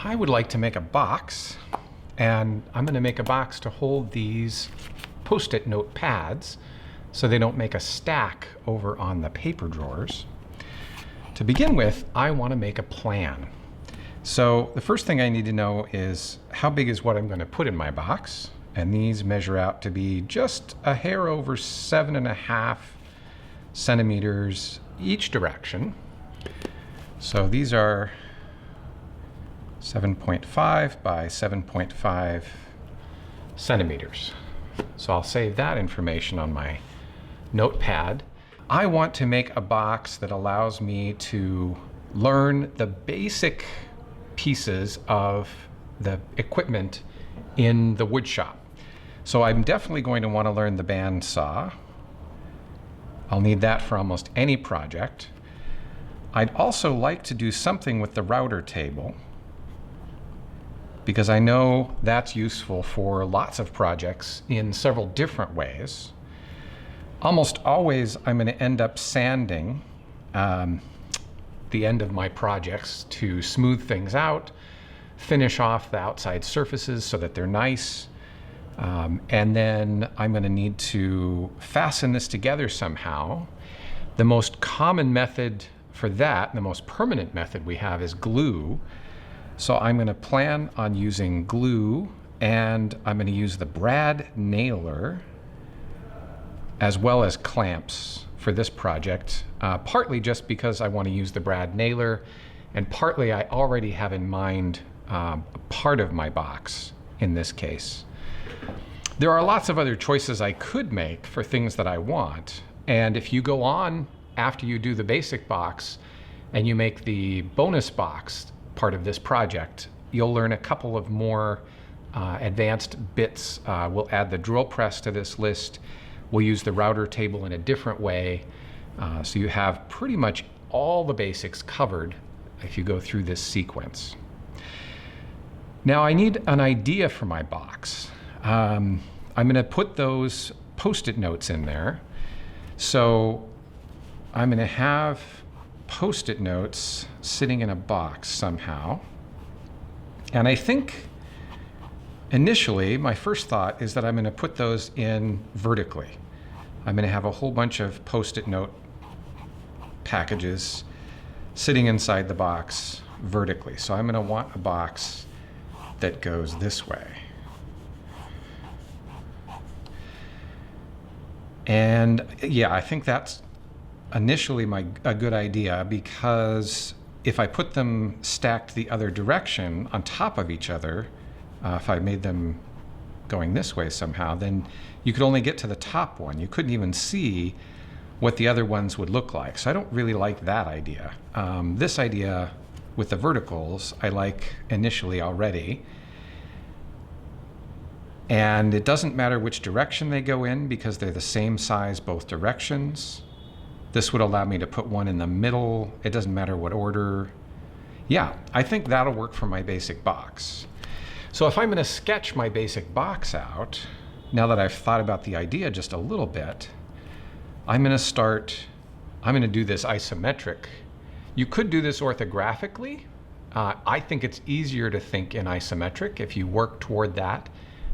I would like to make a box, and I'm going to make a box to hold these Post-it note pads so they don't make a stack over on the paper drawers. To begin with, I want to make a plan. So the first thing I need to know is how big is what I'm going to put in my box, and these measure out to be just a hair over 7.5 centimeters each direction. So these are 7.5 by 7.5 centimeters. So I'll save that information on my notepad. I want to make a box that allows me to learn the basic pieces of the equipment in the wood shop. So I'm definitely going to want to learn the bandsaw. I'll need that for almost any project. I'd also like to do something with the router table, because I know that's useful for lots of projects in several different ways. Almost always I'm going to end up sanding the end of my projects to smooth things out, finish off the outside surfaces so that they're nice, and then I'm going to need to fasten this together somehow. The most common method for that, the most permanent method we have, is glue. So I'm going to plan on using glue, and I'm going to use the brad nailer as well as clamps for this project, partly just because I want to use the brad nailer, and partly I already have in mind a part of my box in this case. There are lots of other choices I could make for things that I want, and if you go on after you do the basic box and you make the bonus box part of this project, you'll learn a couple of more advanced bits. We'll add the drill press to this list. We'll use the router table in a different way. So you have pretty much all the basics covered if you go through this sequence. Now I need an idea for my box. I'm going to put those Post-it notes in there. So I'm going to have Post-it notes sitting in a box somehow. And I think initially my first thought is that I'm going to put those in vertically. I'm going to have a whole bunch of Post-it note packages sitting inside the box vertically. So I'm going to want a box that goes this way. And yeah, I think that's initially a good idea, because if I put them stacked the other direction on top of each other, if I made them going this way somehow, then you could only get to the top one. You couldn't even see what the other ones would look like. So I don't really like that idea. This idea with the verticals, I like initially already. And it doesn't matter which direction they go in, because they're the same size both directions. This would allow me to put one in the middle. It doesn't matter what order. Yeah, I think that'll work for my basic box. So if I'm going to sketch my basic box out, now that I've thought about the idea just a little bit, I'm going to do this isometric. You could do this orthographically. I think it's easier to think in isometric. If you work toward that,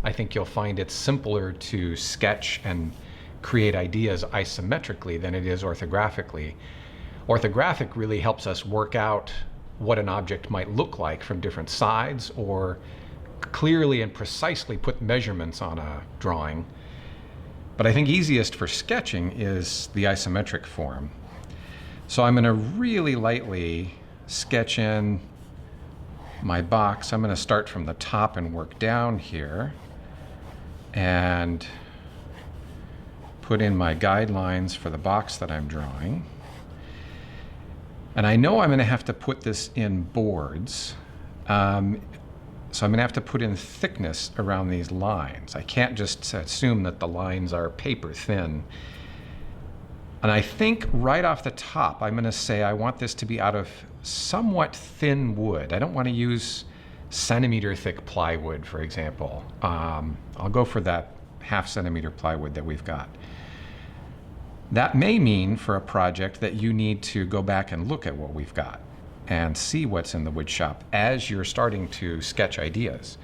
I think you'll find it simpler to sketch and create ideas isometrically than it is orthographically. Orthographic really helps us work out what an object might look like from different sides, or clearly and precisely put measurements on a drawing. But I think easiest for sketching is the isometric form. So I'm going to really lightly sketch in my box. I'm going to start from the top and work down here, and put in my guidelines for the box that I'm drawing. And I know I'm going to have to put this in boards. So I'm going to have to put in thickness around these lines. I can't just assume that the lines are paper thin. And I think right off the top, I'm going to say I want this to be out of somewhat thin wood. I don't want to use centimeter thick plywood, for example. I'll go for that 0.5 centimeter plywood that we've got. That may mean for a project that you need to go back and look at what we've got. and see what's in the wood shop as you're starting to sketch ideas,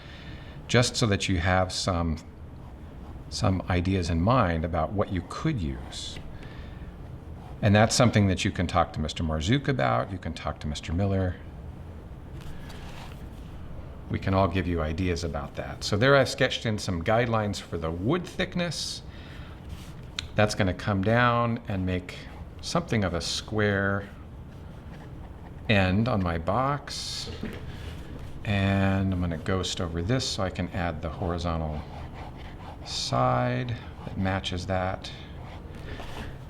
just so that you have some ideas in mind about what you could use. And that's something that you can talk to Mr. Marzouk about, you can talk to Mr. Miller. We can all give you ideas about that. So there I've sketched in some guidelines for the wood thickness. That's going to come down and make something of a square end on my box. And I'm going to ghost over this so I can add the horizontal side that matches that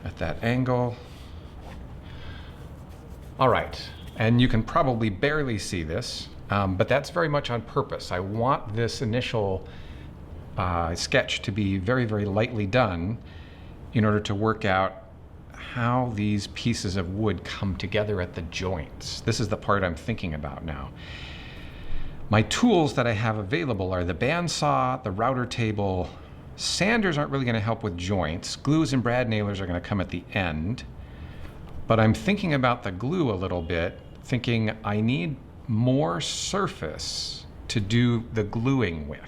at that angle. All right, and you can probably barely see this, but that's very much on purpose. I want this initial sketch to be very, very lightly done in order to work out how these pieces of wood come together at the joints. This is the part I'm thinking about now. My tools that I have available are the bandsaw, the router table. Sanders aren't really going to help with joints. Glues and brad nailers are going to come at the end. But I'm thinking about the glue a little bit, thinking I need more surface to do the gluing with.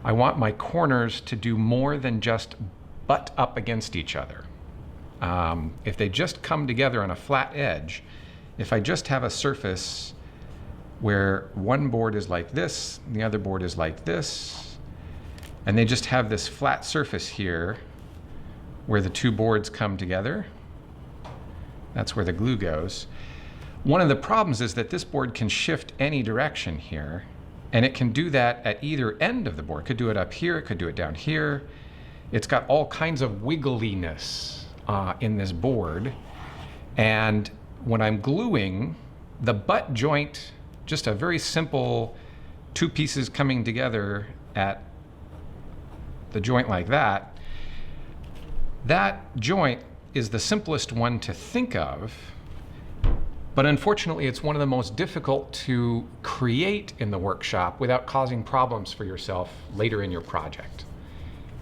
I want my corners to do more than just butt up against each other. If they just come together on a flat edge, if I just have a surface where one board is like this, and the other board is like this, and they just have this flat surface here where the two boards come together, that's where the glue goes. One of the problems is that this board can shift any direction here, and it can do that at either end of the board. It could do it up here, it could do it down here. It's got all kinds of wiggliness in this board. And when I'm gluing, the butt joint, just a very simple two pieces coming together at the joint like that, that joint is the simplest one to think of, but unfortunately it's one of the most difficult to create in the workshop without causing problems for yourself later in your project.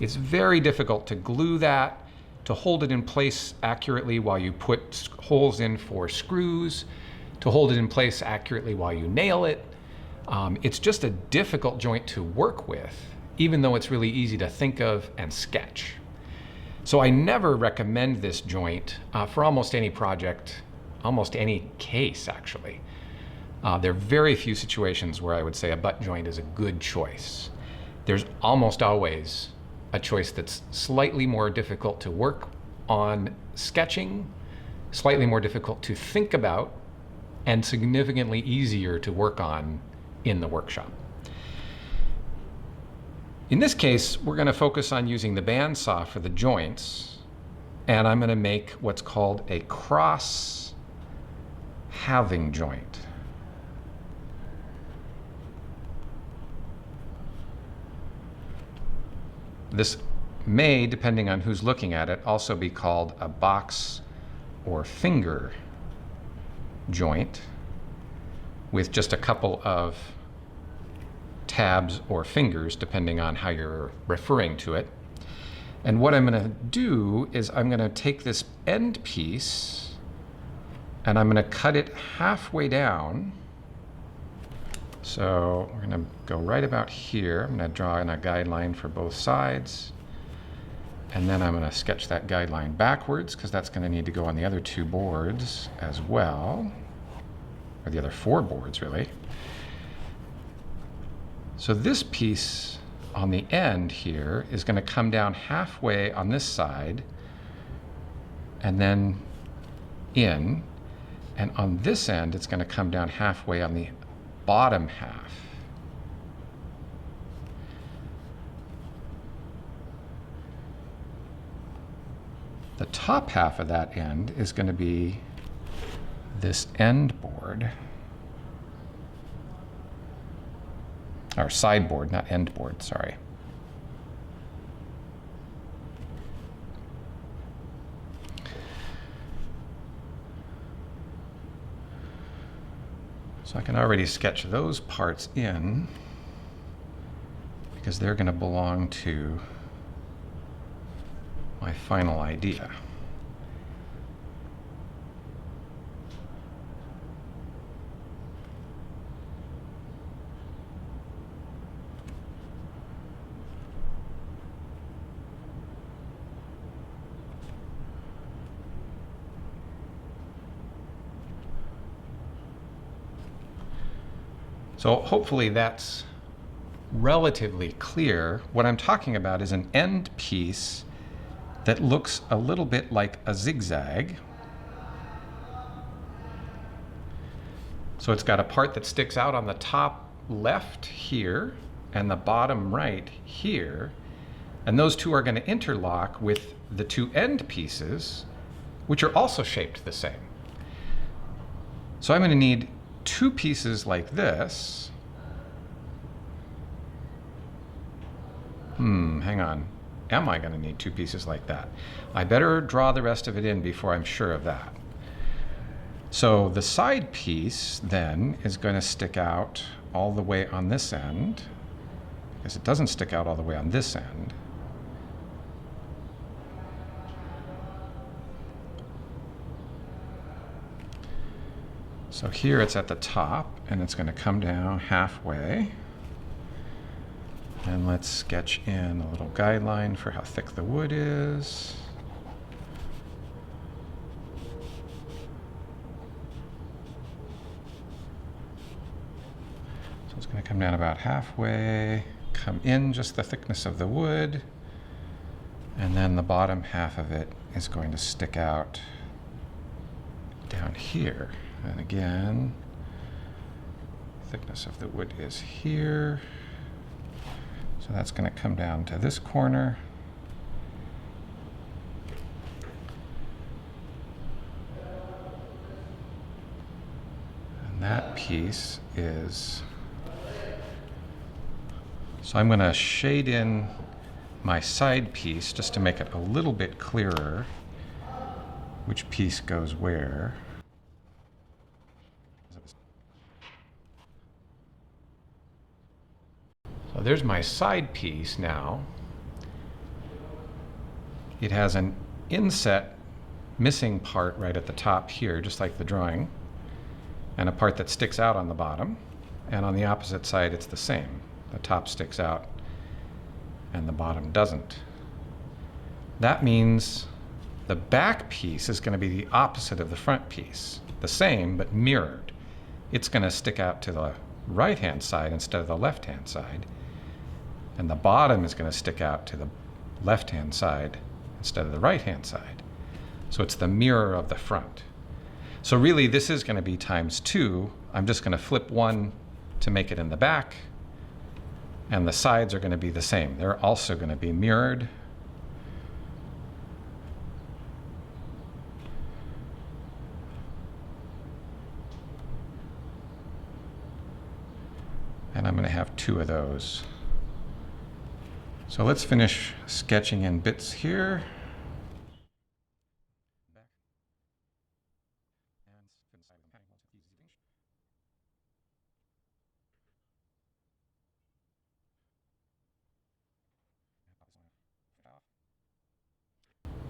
It's very difficult to glue that, to hold it in place accurately while you put holes in for screws, to hold it in place accurately while you nail it. It's just a difficult joint to work with, even though it's really easy to think of and sketch. So I never recommend this joint for almost any project, almost any case actually. There are very few situations where I would say a butt joint is a good choice. There's almost always a choice that's slightly more difficult to work on sketching, slightly more difficult to think about, and significantly easier to work on in the workshop. In this case, we're going to focus on using the bandsaw for the joints, and I'm going to make what's called a cross halving joint. This may, depending on who's looking at it, also be called a box or finger joint with just a couple of tabs or fingers, depending on how you're referring to it. And what I'm going to do is I'm going to take this end piece and I'm going to cut it halfway down. So we're going to go right about here. I'm going to draw in a guideline for both sides. And then I'm going to sketch that guideline backwards because that's going to need to go on the other two boards as well, or the other four boards really. So this piece on the end here is going to come down halfway on this side and then in. And on this end, it's going to come down halfway on the bottom half. The top half of that end is going to be this end board, or side board, not end board, sorry. So I can already sketch those parts in because they're going to belong to my final idea. So hopefully that's relatively clear. What I'm talking about is an end piece that looks a little bit like a zigzag. So it's got a part that sticks out on the top left here and the bottom right here. And those two are going to interlock with the two end pieces, which are also shaped the same. So I'm going to need two pieces like this. Hang on. Am I going to need two pieces like that? I better draw the rest of it in before I'm sure of that. So the side piece then is going to stick out all the way on this end, because it doesn't stick out all the way on this end. So here it's at the top, and it's going to come down halfway. And let's sketch in a little guideline for how thick the wood is. So it's going to come down about halfway, come in just the thickness of the wood, and then the bottom half of it is going to stick out down here. And again, thickness of the wood is here. So that's going to come down to this corner. And that piece is, so I'm going to shade in my side piece just to make it a little bit clearer which piece goes where. So there's my side piece now. It has an inset missing part right at the top here, just like the drawing, and a part that sticks out on the bottom. And on the opposite side, it's the same. The top sticks out and the bottom doesn't. That means the back piece is going to be the opposite of the front piece. The same, but mirrored. It's going to stick out to the right-hand side instead of the left-hand side. And the bottom is going to stick out to the left-hand side instead of the right-hand side. So it's the mirror of the front. So really, this is going to be times 2. I'm just going to flip 1 to make it in the back. And the sides are going to be the same. They're also going to be mirrored. And I'm going to have 2 of those. So let's finish sketching in bits here.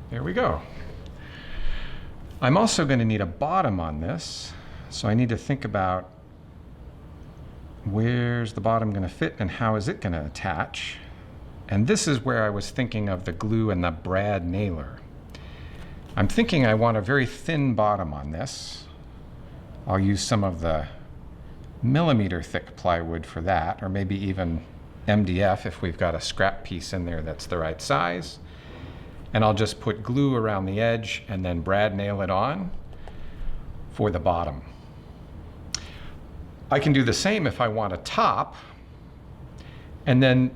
There we go. I'm also going to need a bottom on this, so I need to think about where's the bottom going to fit and how is it going to attach. And this is where I was thinking of the glue and the brad nailer. I'm thinking I want a very thin bottom on this. I'll use some of the millimeter thick plywood for that, or maybe even MDF if we've got a scrap piece in there that's the right size. And I'll just put glue around the edge and then brad nail it on for the bottom. I can do the same if I want a top, and then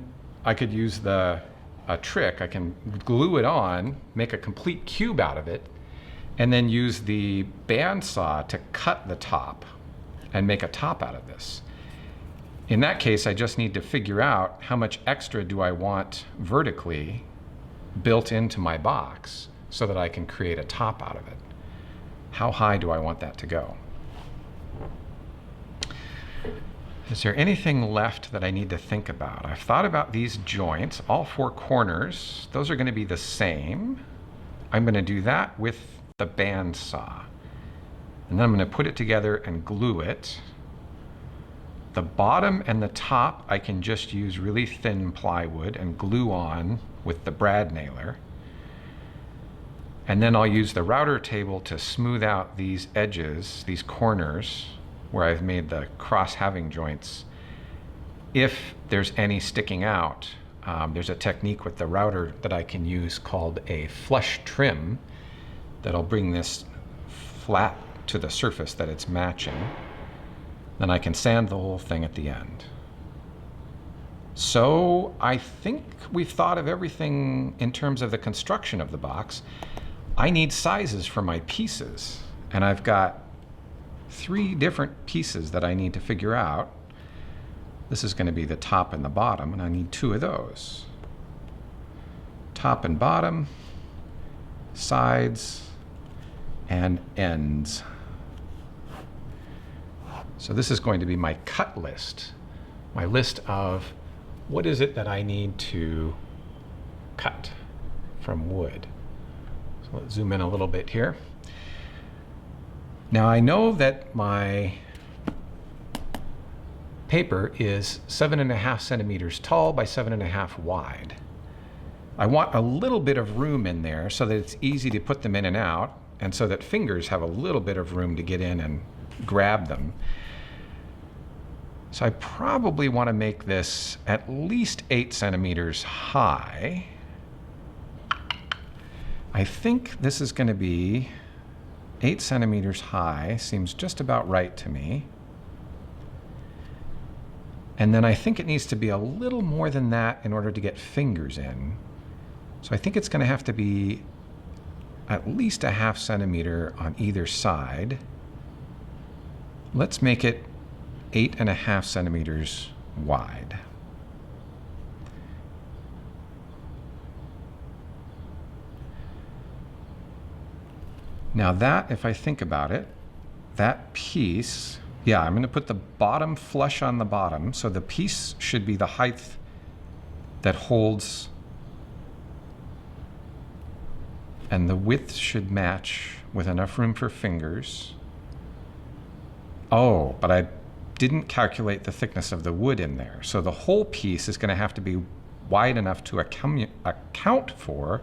I could use a trick. I can glue it on, make a complete cube out of it, and then use the bandsaw to cut the top and make a top out of this. In that case, I just need to figure out how much extra do I want vertically built into my box so that I can create a top out of it. How high do I want that to go? Is there anything left that I need to think about? I've thought about these joints, all 4 corners. Those are going to be the same. I'm going to do that with the bandsaw. And then I'm going to put it together and glue it. The bottom and the top I can just use really thin plywood and glue on with the brad nailer. And then I'll use the router table to smooth out these edges, these corners, where I've made the cross halving joints, if there's any sticking out, there's a technique with the router that I can use called a flush trim that'll bring this flat to the surface that it's matching. Then I can sand the whole thing at the end. So I think we've thought of everything in terms of the construction of the box. I need sizes for my pieces, and I've got 3 different pieces that I need to figure out. This is going to be the top and the bottom, and I need 2 of those. Top and bottom, sides, and ends. So this is going to be my cut list, my list of what is it that I need to cut from wood. So let's zoom in a little bit here. Now I know that my paper is 7.5 centimeters tall by 7.5 wide. I want a little bit of room in there so that it's easy to put them in and out, and so that fingers have a little bit of room to get in and grab them. So I probably want to make this at least 8 centimeters high. I think this is going to be 8 centimeters high, seems just about right to me. And then I think it needs to be a little more than that in order to get fingers in. So I think it's going to have to be at least a 0.5 centimeter on either side. Let's make it 8.5 centimeters wide. Now that, if I think about it, that piece, yeah, I'm going to put the bottom flush on the bottom, so the piece should be the height that holds, and the width should match with enough room for fingers. Oh, but I didn't calculate the thickness of the wood in there. So the whole piece is going to have to be wide enough to account for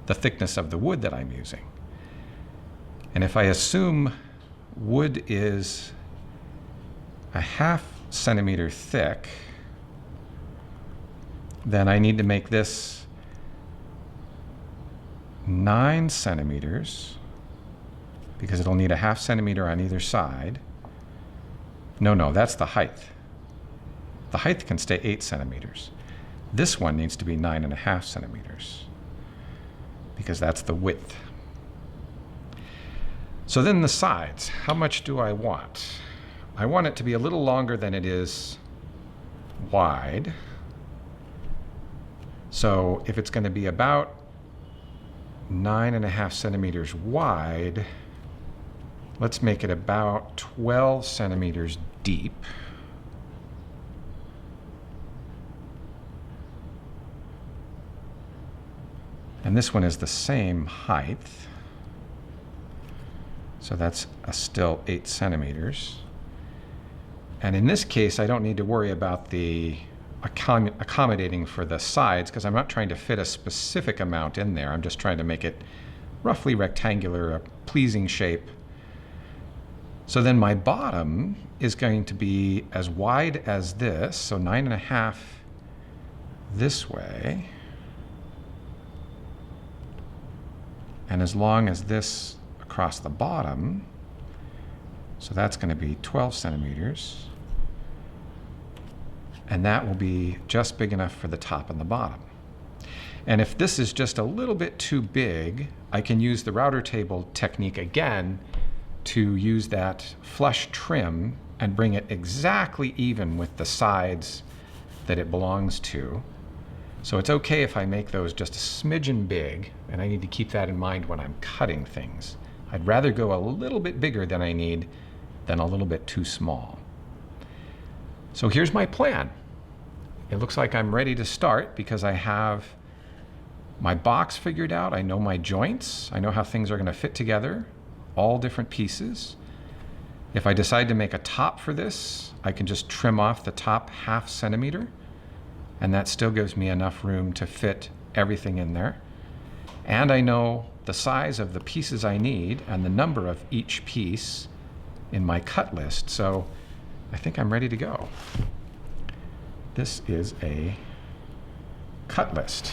the thickness of the wood that I'm using. And if I assume wood is a 0.5 centimeter thick, then I need to make this 9 centimeters, because it'll need a 0.5 centimeter on either side. No, that's the height. The height can stay 8 centimeters. This one needs to be 9.5 centimeters, because that's the width. So then the sides, how much do I want? I want it to be a little longer than it is wide. So if it's going to be about 9.5 centimeters wide, let's make it about 12 centimeters deep. And this one is the same height. So that's still 8 centimeters. And in this case, I don't need to worry about the accommodating for the sides, because I'm not trying to fit a specific amount in there. I'm just trying to make it roughly rectangular, a pleasing shape. So then my bottom is going to be as wide as this, so 9.5 this way, and as long as this across the bottom, so that's going to be 12 centimeters, and that will be just big enough for the top and the bottom. And if this is just a little bit too big, I can use the router table technique again to use that flush trim and bring it exactly even with the sides that it belongs to. So it's okay if I make those just a smidgen big, and I need to keep that in mind when I'm cutting things. I'd rather go a little bit bigger than I need than a little bit too small. So here's my plan. It looks like I'm ready to start because I have my box figured out. I know my joints. I know how things are going to fit together, all different pieces. If I decide to make a top for this, I can just trim off the top 0.5 centimeter, and that still gives me enough room to fit everything in there. And I know the size of the pieces I need and the number of each piece, in my cut list. So I think I'm ready to go. This is a cut list.